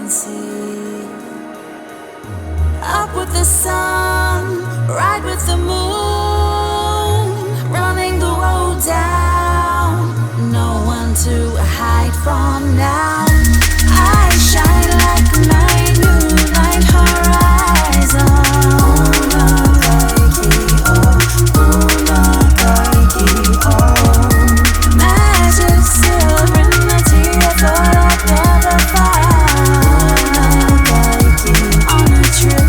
can see. Up with the sun, ride with the moon, running the world down, no one to hide from now. I shine like a night, moonlight horizon. Punakaiki, oh, magic serenity, I thought I'd never find. On a trip,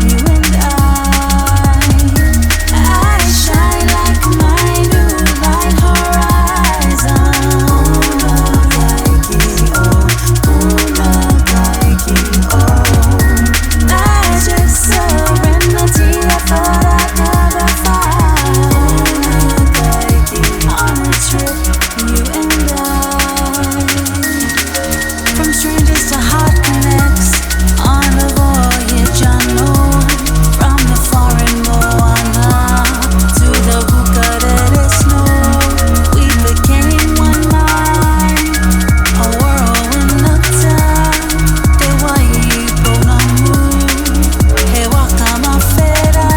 you and I shine like my new light horizon. Punakaiki, oh, magic serenity, I thought I'd never find. On a trip, you and I, from strangers to heart connects, on a voyage unknown, from the foreign Moana to the hookah that is snow. We became one mind, a whirlwind of time. Te waipo na mu, he waka mawhera,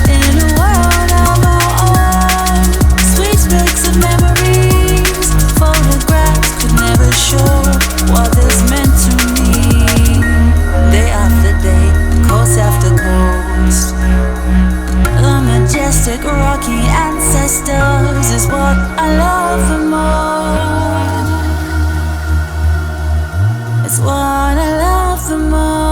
in a world of our own. Sweet breaks of memories, photographs could never show what this meant to me. Day after day, coast after coast, the majestic rocky ancestors is what I love the most. It's what I love the most.